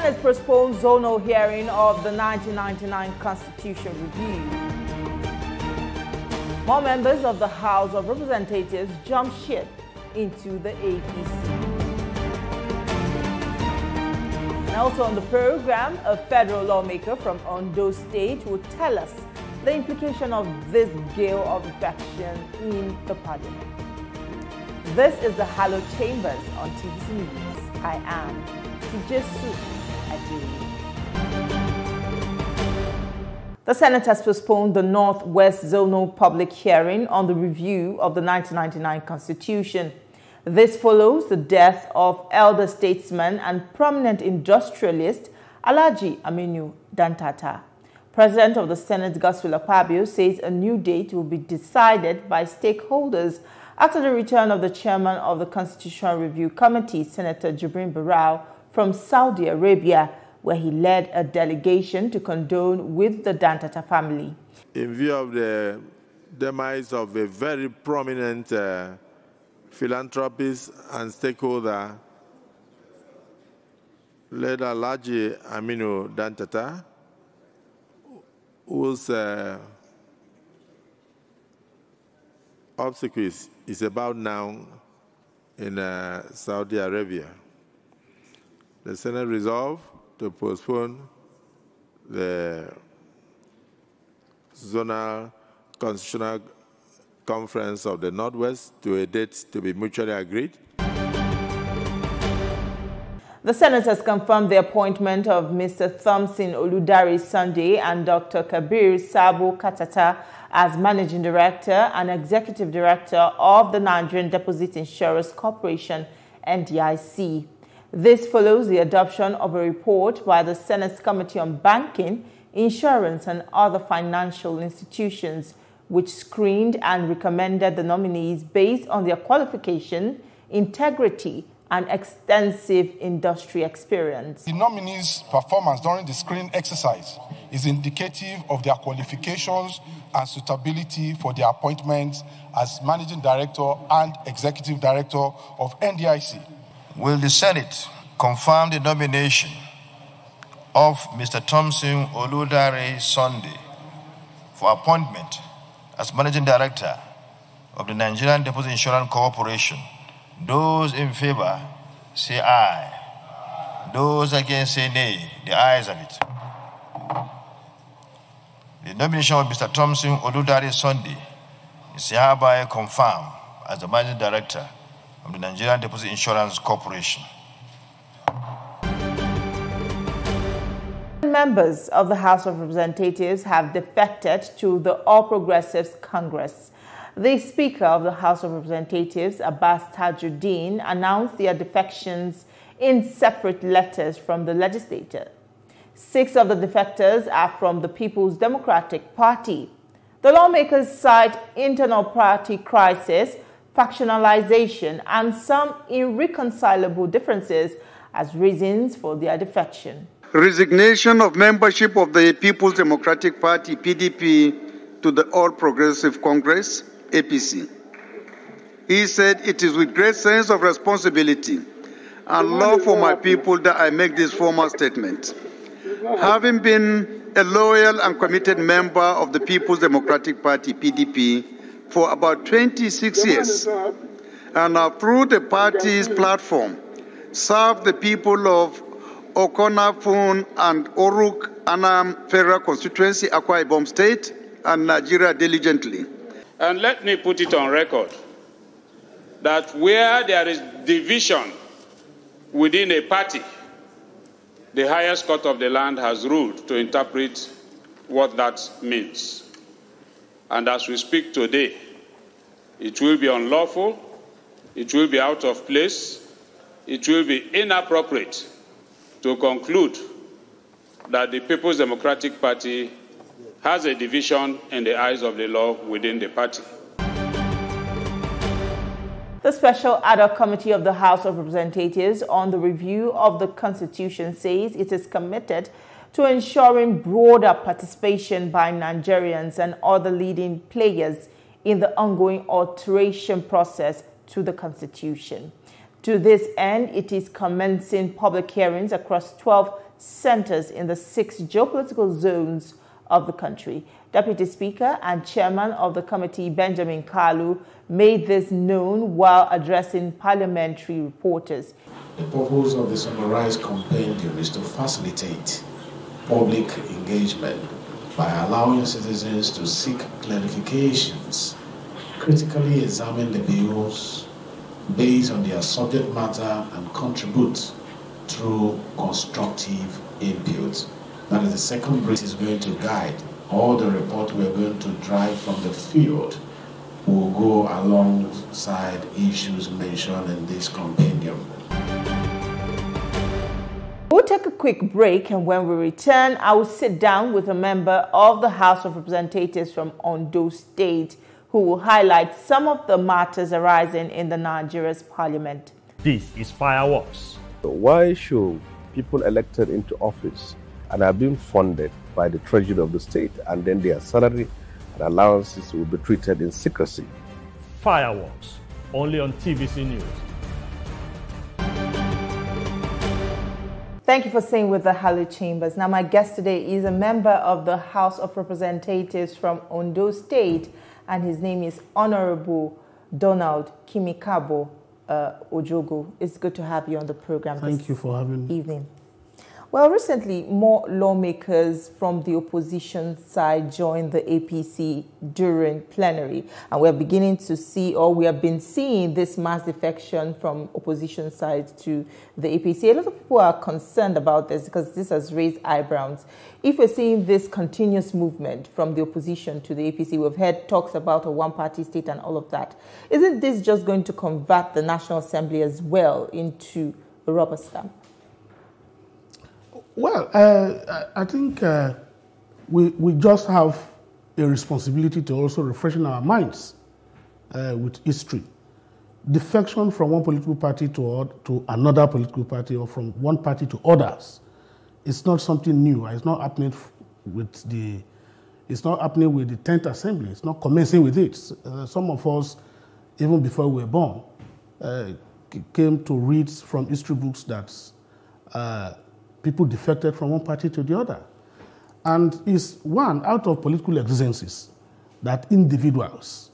Senate postponed zonal hearing of the 1999 Constitution review. More members of the House of Representatives jumped ship into the APC. And also on the program, a federal lawmaker from Ondo State will tell us the implication of this gale of infection in the parliament. This is the Hallowed Chambers on TVC News. I am Tijesu Adili. The Senate has postponed the Northwest Zonal public hearing on the review of the 1999 Constitution. This follows the death of elder statesman and prominent industrialist Alhaji Aminu Dantata. President of the Senate, Godswill Akpabio, says a new date will be decided by stakeholders after the return of the chairman of the Constitutional Review Committee, Senator Jibrin Barau, from Saudi Arabia, where he led a delegation to condole with the Dantata family. In view of the demise of a very prominent philanthropist and stakeholder, led Alhaji Aminu Dantata, whose obsequies is about now in Saudi Arabia. The Senate resolved to postpone the Zonal Constitutional Conference of the Northwest to a date to be mutually agreed. The Senate has confirmed the appointment of Mr. Thompson Oludar Sunday and Dr. Kabir Sabo Katata as Managing Director and Executive Director of the Nigerian Deposit Insurance Corporation, NDIC. This follows the adoption of a report by the Senate's Committee on Banking, Insurance and Other Financial Institutions, which screened and recommended the nominees based on their qualification, integrity, and extensive industry experience. The nominees' performance during the screening exercise is indicative of their qualifications and suitability for their appointments as Managing Director and Executive Director of NDIC. Will the Senate confirm the nomination of Mr. Thompson Oludar Sunday for appointment as Managing Director of the Nigerian Deposit Insurance Corporation? Those in favor say aye. Those against say nay. The ayes have it. The nomination of Mr. Thompson Oludar Sunday is hereby confirmed as the Managing Director of the Nigerian Deposit Insurance Corporation. Members of the House of Representatives have defected to the All Progressives Congress. The Speaker of the House of Representatives, Abbas Tajuddin, announced their defections in separate letters from the legislature. 6 of the defectors are from the People's Democratic Party. The lawmakers cite internal party crisis, factionalization, and some irreconcilable differences as reasons for their defection. Resignation of membership of the People's Democratic Party, PDP, to the All Progressive Congress, APC. He said, "It is with great sense of responsibility and love for my people that I make this formal statement. Having been a loyal and committed member of the People's Democratic Party, PDP, for about 26 years, and through the party's platform, served the people of Okonafun and Oruk Anam Federal Constituency, Akwa Ibom State, and Nigeria diligently." And let me put it on record that where there is division within a party, the highest court of the land has ruled to interpret what that means. And as we speak today, it will be unlawful, it will be out of place, it will be inappropriate to conclude that the People's Democratic Party has a division in the eyes of the law within the party. The Special Ad Hoc Committee of the House of Representatives on the review of the Constitution says it is committed to ensuring broader participation by Nigerians and other leading players in the ongoing alteration process to the Constitution. To this end, it is commencing public hearings across 12 centers in the 6 geopolitical zones of the country. Deputy Speaker and Chairman of the committee, Benjamin Kalu, made this known while addressing parliamentary reporters. The purpose of the summarized compendium is to facilitate public engagement by allowing citizens to seek clarifications, critically examine the bills based on their subject matter, and contribute through constructive input. That is the second bridge is going to guide all the report we are going to drive from the field. Will go alongside issues mentioned in this compendium. We'll take a quick break, and when we return, I will sit down with a member of the House of Representatives from Ondo State who will highlight some of the matters arising in the Nigeria's parliament. This is Fireworks. Why should people elected into office and are being funded by the treasury of the state, and then their salary and allowances will be treated in secrecy? Fireworks, only on TVC News. Thank you for staying with the Hallowed Chambers. Now, my guest today is a member of the House of Representatives from Ondo State, and his name is Honorable Donald Kimikabo Ojogo. It's good to have you on the program. Thank you for having me. Evening. Well, recently, more lawmakers from the opposition side joined the APC during plenary, and we're beginning to see, or we have been seeing, this mass defection from opposition side to the APC. A lot of people are concerned about this because this has raised eyebrows. If we're seeing this continuous movement from the opposition to the APC, we've heard talks about a one-party state and all of that. Isn't this just going to convert the National Assembly as well into a rubber stamp? Well, I think we just have a responsibility to also refreshen our minds with history. Defection from one political party to another political party, or from one party to others, it's not something new. It's not happening with the 10th Assembly. It's not commencing with it. Some of us, even before we were born, came to read from history books that people defected from one party to the other. And it's one out of political exigencies that individuals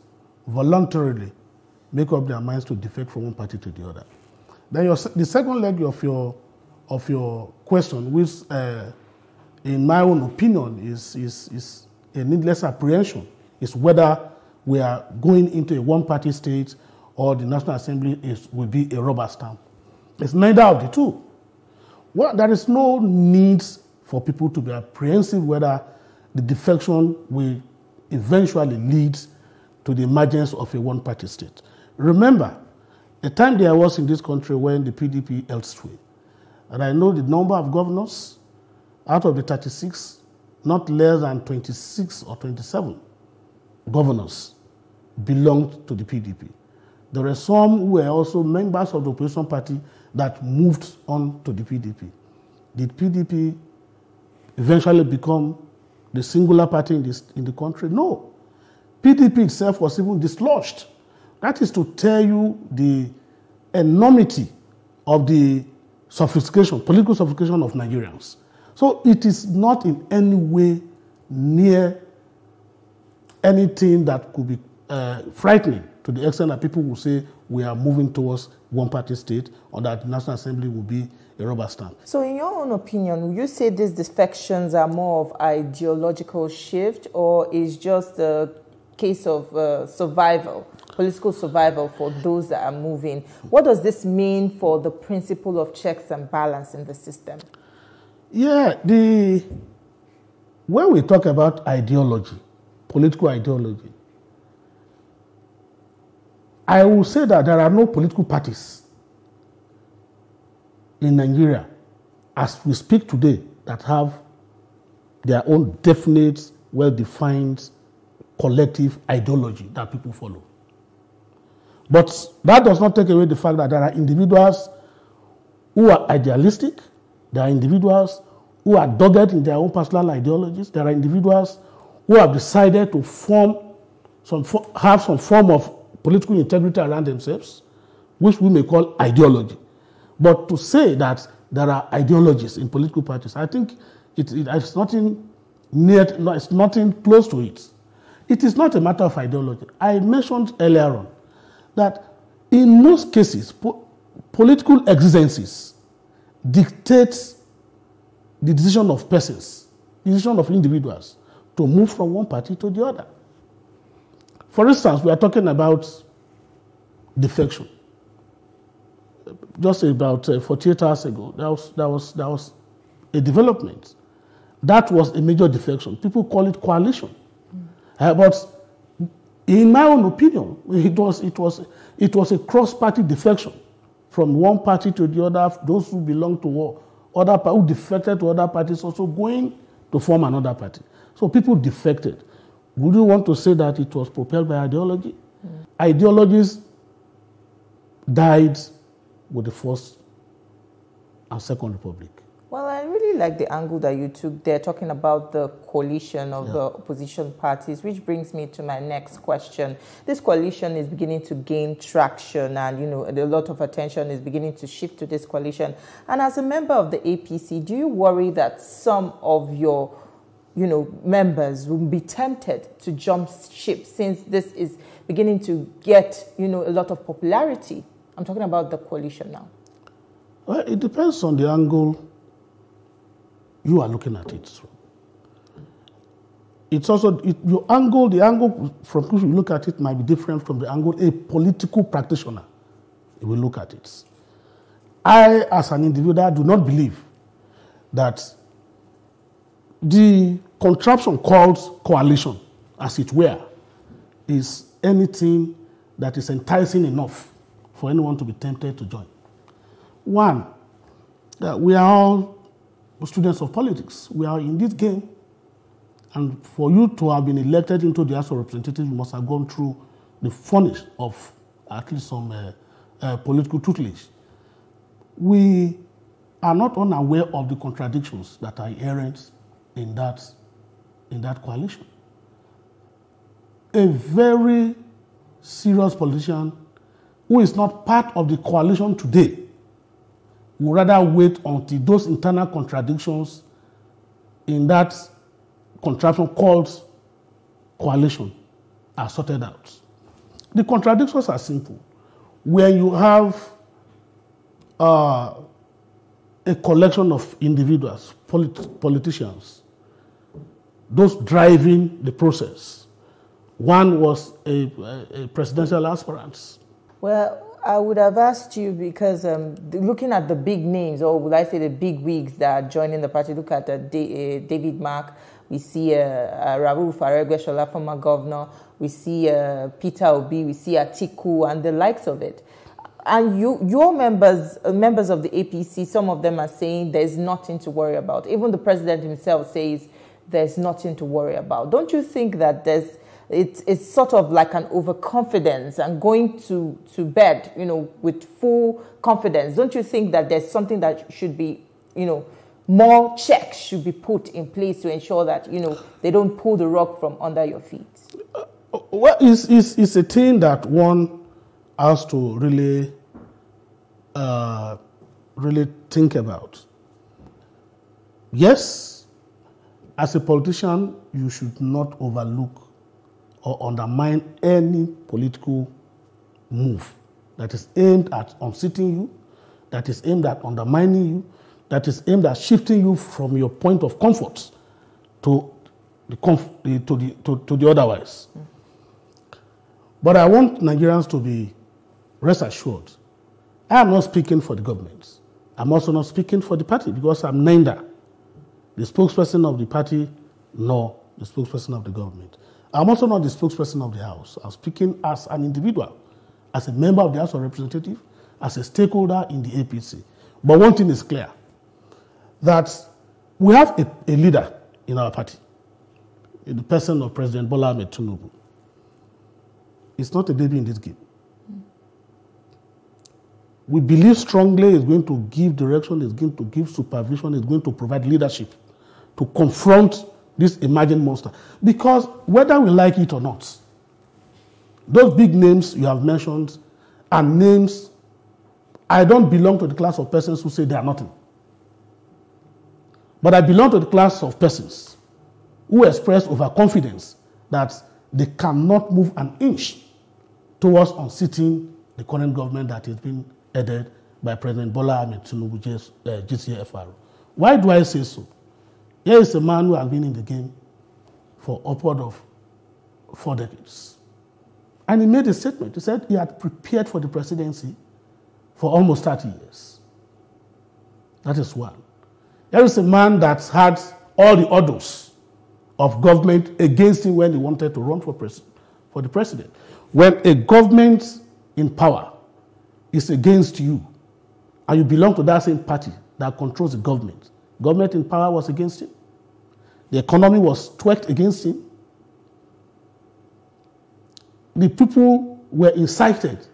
voluntarily make up their minds to defect from one party to the other. Then the second leg of your question, which in my own opinion is a needless apprehension, is whether we are going into a one-party state or the National Assembly will be a rubber stamp. It's neither of the two. Well, there is no need for people to be apprehensive whether the defection will eventually lead to the emergence of a one-party state. Remember, a time there was in this country when the PDP held sway, and I know the number of governors, out of the 36, not less than 26 or 27 governors belonged to the PDP. There were some who were also members of the opposition party that moved on to the PDP. Did PDP eventually become the singular party in the country? No. PDP itself was even dislodged. That is to tell you the enormity of the sophistication, political sophistication of Nigerians. So it is not in any way near anything that could be frightening, to the extent that people will say we are moving towards one-party state, or that the National Assembly will be a rubber stamp. So in your own opinion, would you say these defections are more of ideological shift, or is just a case of survival, political survival for those that are moving? What does this mean for the principle of checks and balance in the system? Yeah, when we talk about ideology, political ideology, I will say that there are no political parties in Nigeria, as we speak today, that have their own definite, well-defined, collective ideology that people follow. But that does not take away the fact that there are individuals who are idealistic, there are individuals who are dogged in their own personal ideologies, there are individuals who have decided to have some form of political integrity around themselves, which we may call ideology. But to say that there are ideologies in political parties. I think it's nothing near, no, it's nothing close to it. It is not a matter of ideology. I mentioned earlier on that in most cases, political exigencies dictate the decision of persons, the decision of individuals to move from one party to the other. For instance, we are talking about defection. Just about 48 hours ago, there was a development. That was a major defection. People call it coalition. But in my own opinion, it was a cross-party defection from one party to the other. Those who belong to other who defected to other parties also going to form another party. So people defected. Would you want to say that it was propelled by ideology? Ideologies died with the First and Second Republic. Well, I really like the angle that you took there, talking about the coalition of the opposition parties, which brings me to my next question. This coalition is beginning to gain traction, and a lot of attention is beginning to shift to this coalition. And as a member of the APC, do you worry that some of your members will be tempted to jump ship since this is beginning to get a lot of popularity? I'm talking about the coalition now. Well, it depends on the angle you are looking at it. It's also the angle from which you look at it might be different from the angle a political practitioner will look at it. I, as an individual, do not believe that the contraption called coalition, as it were, is anything that is enticing enough for anyone to be tempted to join. One, we are all students of politics. We are in this game, and for you to have been elected into the House of Representatives, you must have gone through the furnace of at least some political tutelage. We are not unaware of the contradictions that are inherent in that coalition. A very serious politician who is not part of the coalition today would rather wait until those internal contradictions in that contraption called coalition are sorted out. The contradictions are simple. When you have a collection of individuals, politicians, those driving the process. One was a presidential aspirant. Well, I would have asked you because looking at the big names, or would I say the big wigs that are joining the party, look at David Mark, we see Rauf Aregbesola, former governor, we see Peter Obi, we see Atiku, and the likes of it. And your members of the APC, some of them are saying there's nothing to worry about. Even the president himself says there's nothing to worry about. Don't you think that it's sort of like an overconfidence and going to bed, with full confidence? Don't you think that there's something that should be, more checks should be put in place to ensure that, they don't pull the rug from under your feet? Well, it's a thing that one has to really think about. Yes, as a politician, you should not overlook or undermine any political move that is aimed at unseating you, that is aimed at undermining you, that is aimed at shifting you from your point of comfort to the otherwise. But I want Nigerians to be rest assured. I am not speaking for the government. I'm also not speaking for the party because I'm neither the spokesperson of the party nor the spokesperson of the government. I'm also not the spokesperson of the House. I'm speaking as an individual, as a member of the House of Representatives, as a stakeholder in the APC. But one thing is clear, that we have a leader in our party, in the person of President Bola Ahmed Tinubu. It's not a baby in this game. We believe strongly it's going to give direction, it's going to give supervision, it's going to provide leadership to confront this emerging monster. Because whether we like it or not, those big names you have mentioned are names. I don't belong to the class of persons who say they are nothing. But I belong to the class of persons who express overconfidence that they cannot move an inch towards unseating the current government that is being headed by President Bola Ahmed Tinubu, GCFR. Why do I say so? Here is a man who has been in the game for upward of 4 decades. And he made a statement. He said he had prepared for the presidency for almost 30 years. That is one. There is a man that had all the odors of government against him when he wanted to run for the president. When a government in power is against you, and you belong to that same party that controls the government in power was against him. The economy was twerked against him. The people were incited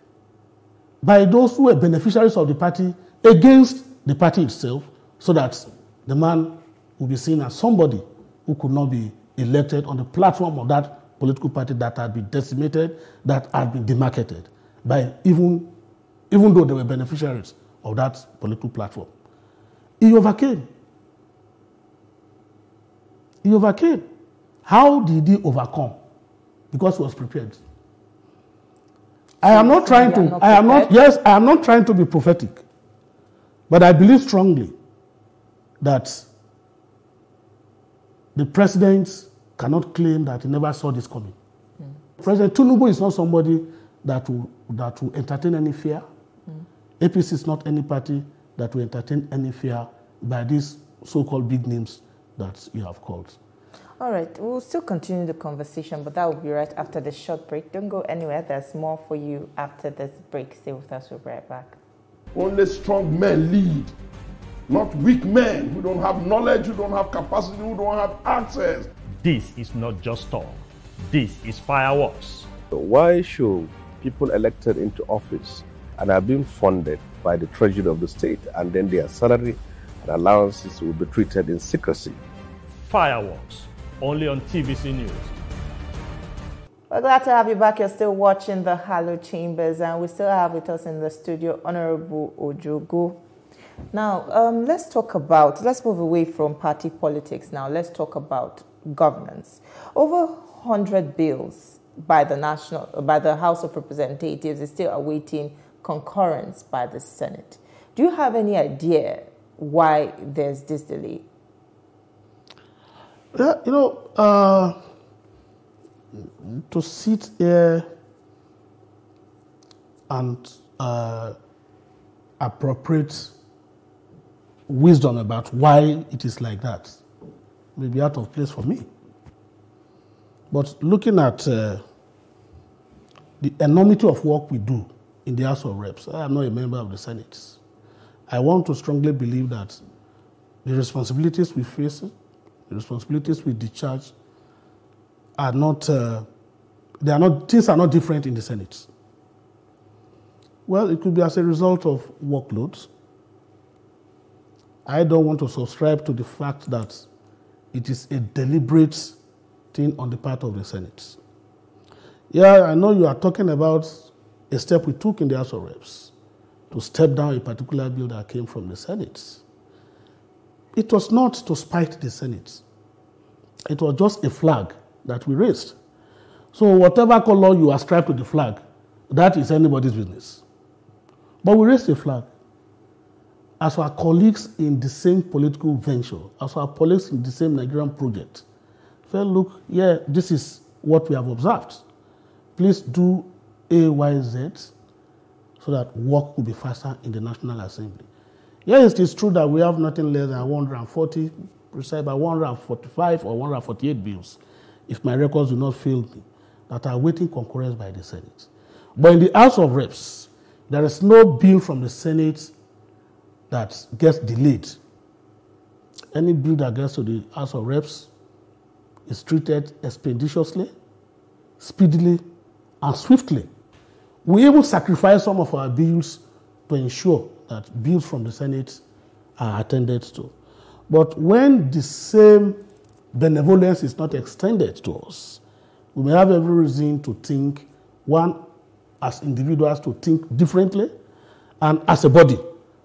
by those who were beneficiaries of the party against the party itself, so that the man would be seen as somebody who could not be elected on the platform of that political party that had been decimated, that had been demarketed by even though they were beneficiaries of that political platform. He overcame. He overcame. How did he overcome? Because he was prepared. I am not trying to be prophetic, but I believe strongly that the president cannot claim that he never saw this coming. President Tinubu is not somebody that will entertain any fear. APC is not any party that will entertain any fear by these so-called big names that you have called. All right, we'll still continue the conversation, but that will be right after the short break. Don't go anywhere. There's more for you after this break. Stay with us. We'll be right back. Only strong men lead, not weak men who don't have knowledge, who don't have capacity, who don't have access. This is not just talk. This is fireworks. Why should people elected into office and are being funded by the treasury of the state, and then their salary and allowances will be treated in secrecy? Fireworks, only on TVC News. We're glad to have you back. You're still watching the Hallowed Chambers, and we still have with us in the studio Honorable Ojogo. Now, let's move away from party politics now. Let's talk about governance. Over 100 bills by the House of Representatives is still awaiting concurrence by the Senate. Do you have any idea why there's this delay? Yeah, to sit here and appropriate wisdom about why it is like that may be out of place for me. But looking at the enormity of work we do in the House of Reps, I am not a member of the Senate. I want to strongly believe that the responsibilities we face, the responsibilities we discharge, are not, things are not different in the Senate. Well, it could be as a result of workloads. I don't want to subscribe to the fact that it is a deliberate thing on the part of the Senate. Yeah, I know you are talking about a step we took in the House of Reps to step down a particular bill that came from the Senate. It was not to spite the Senate. It was just a flag that we raised. So whatever color you ascribe to the flag, that is anybody's business. But we raised a flag. As our colleagues in the same political venture, as our colleagues in the same Nigerian project, felt, look, yeah, this is what we have observed. Please do A, Y, Z, so that work will be faster in the National Assembly. Yes, it is true that we have nothing less than 140, precisely 145 or 148 bills, if my records do not fail me, that are waiting concurrence by the Senate. But in the House of Reps, there is no bill from the Senate that gets delayed. Any bill that gets to the House of Reps is treated expeditiously, speedily, and swiftly. We even sacrifice some of our bills to ensure that bills from the Senate are attended to. But when the same benevolence is not extended to us, we may have every reason to think, one, as individuals to think differently, and as a body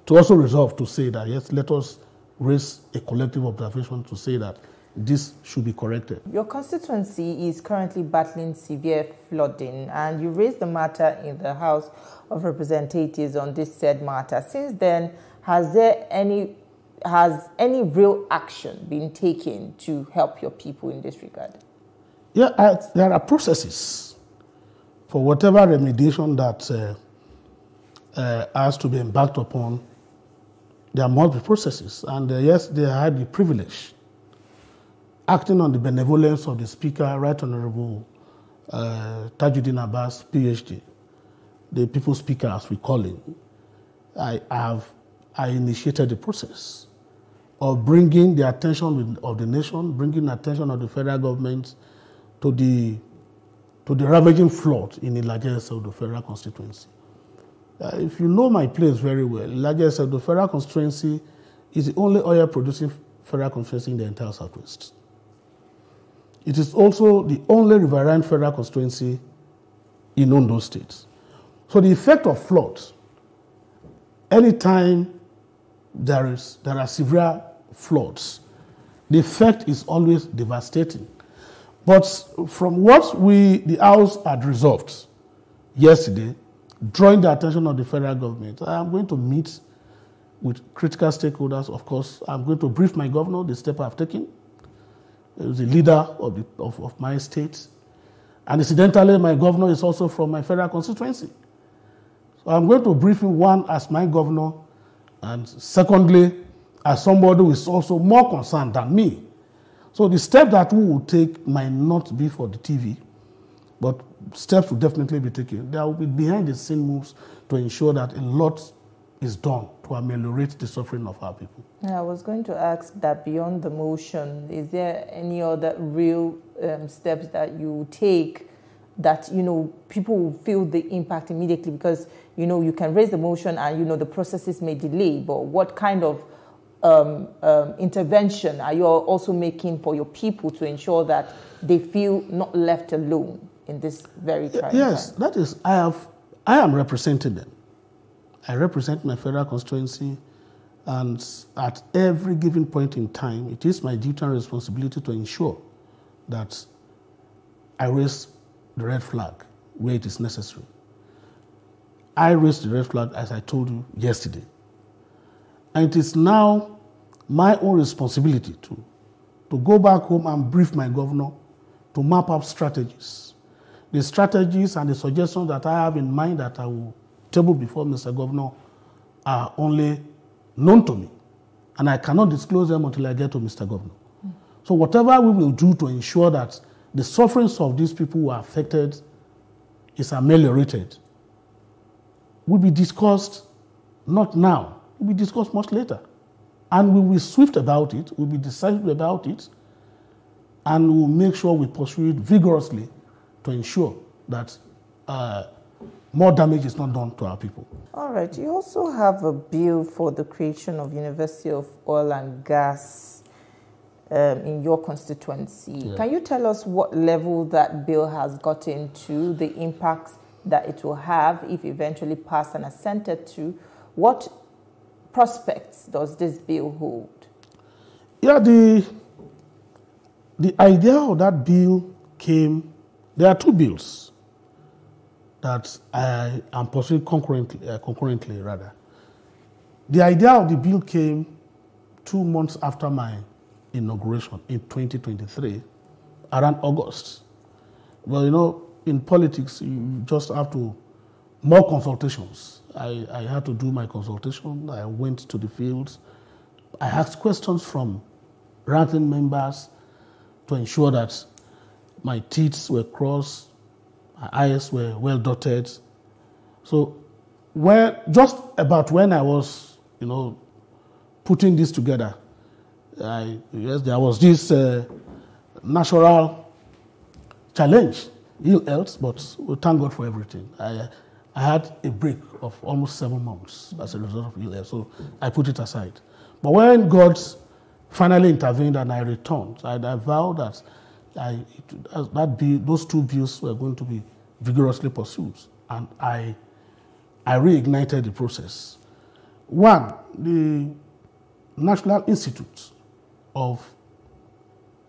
to also resolve to say that, yes, let us raise a collective observation to say that this should be corrected. Your constituency is currently battling severe flooding, and you raised the matter in the House of Representatives on this said matter. Since then, has any real action been taken to help your people in this regard? Yeah, there are processes for whatever remediation that has to be embarked upon. There must be processes, and yes, they had the privilege, acting on the benevolence of the Speaker, Right Honorable Tajuddin Abbas, PhD, the People's Speaker, as we call him. I initiated the process of bringing the attention of the nation, bringing the attention of the federal government to the ravaging flood in the largest of the federal constituency. If you know my place very well, the largest of the federal constituency is the only oil-producing federal constituency in the entire Southwest. It is also the only riverine federal constituency in Ondo State. So the effect of floods, anytime there are severe floods, the effect is always devastating. But from what the House had resolved yesterday, drawing the attention of the federal government, I am going to meet with critical stakeholders. Of course, I'm going to brief my governor the step I've taken. He's the leader of my state. And incidentally, my governor is also from my federal constituency. So I'm going to brief him, one, as my governor, and secondly, as somebody who is also more concerned than me. So the step that we will take might not be for the TV, but steps will definitely be taken. There will be behind-the-scene moves to ensure that a lot is done to ameliorate the suffering of our people. Yeah, I was going to ask that beyond the motion, is there any other real steps that you take that, people will feel the impact immediately? Because, you can raise the motion and, the processes may delay, but what kind of intervention are you also making for your people to ensure that they feel not left alone in this very trying Yes, time? that is, I am representing them. I represent my federal constituency, and at every given point in time, it is my duty and responsibility to ensure that I raise the red flag where it is necessary. I raised the red flag, as I told you yesterday. And it is now my own responsibility to go back home and brief my governor to map up strategies. The strategies and the suggestions that I have in mind that I will table before Mr. Governor are only known to me, and I cannot disclose them until I get to Mr. Governor. So whatever we will do to ensure that the sufferings of these people who are affected is ameliorated will be discussed not now, will be discussed much later. And we will be swift about it, we'll be decisive about it, and we will make sure we pursue it vigorously to ensure that more damage is not done to our people. All right. You also have a bill for the creation of University of Oil and Gas in your constituency. Yeah. Can you tell us what level that bill has gotten to, the impact that it will have if eventually passed and assented to? What prospects does this bill hold? Yeah, the idea of that bill came, there are two bills that I am pursuing concurrently. The idea of the bill came 2 months after my inauguration in 2023, around August. Well, in politics, you just have to, more consultations. I had to do my consultation. I went to the fields. I asked questions from ranking members to ensure that my T's were crossed, my I's were well dotted. So just about when I was, putting this together, there was this natural challenge, ill health, but we thank God for everything. I had a break of almost 7 months as a result of ill health, so I put it aside. But when God finally intervened and I returned, I vowed that those two bills were going to be vigorously pursued, and I reignited the process. One, National Institute of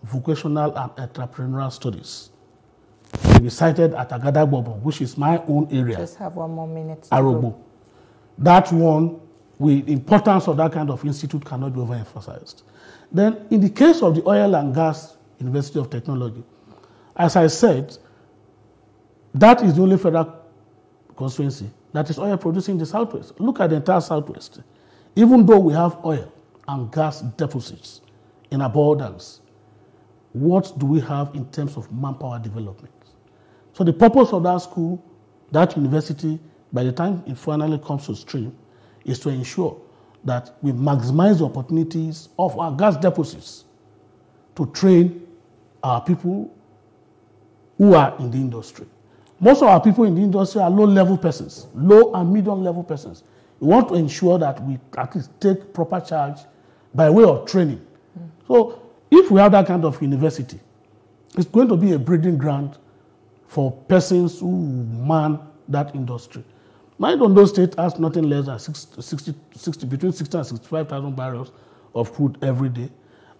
Vocational and Entrepreneurial Studies will be sited at Agadagbogbo, which is my own area. Just have 1 more minute. Arogbo. That one, the importance of that kind of institute cannot be overemphasized. Then, in the case of the Oil and Gas University of Technology, as I said, that is the only federal constituency that is oil producing in the Southwest. Look at the entire Southwest. Even though we have oil and gas deposits in abundance, what do we have in terms of manpower development? So the purpose of that school, that university, by the time it finally comes to stream, is to ensure that we maximize the opportunities of our gas deposits to train our people who are in the industry. Most of our people in the industry are low-level persons, low and medium-level persons. We want to ensure that we at least take proper charge by way of training. So if we have that kind of university, it's going to be a breeding ground for persons who man that industry. My Ondo State has nothing less than between 60 and 65,000 barrels of crude every day,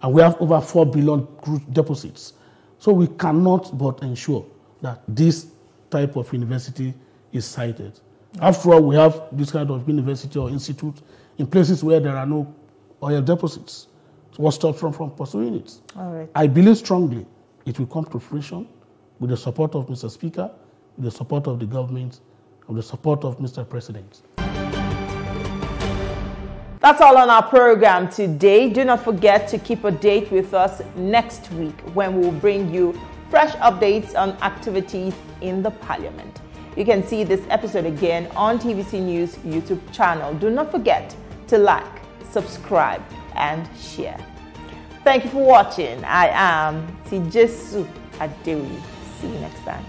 and we have over 4 billion crude deposits. So we cannot but ensure that this type of university is sited. After all, we have this kind of university or institute in places where there are no oil deposits. So what stops from pursuing it? All right. I believe strongly it will come to fruition with the support of Mr. Speaker, with the support of the government, with the support of Mr. President. That's all on our program today. Do not forget to keep a date with us next week when we will bring you fresh updates on activities in the Parliament. You can see this episode again on TVC News YouTube channel. Do not forget to like, subscribe, and share. Thank you for watching. I am Tijesu Adewi. See you next time.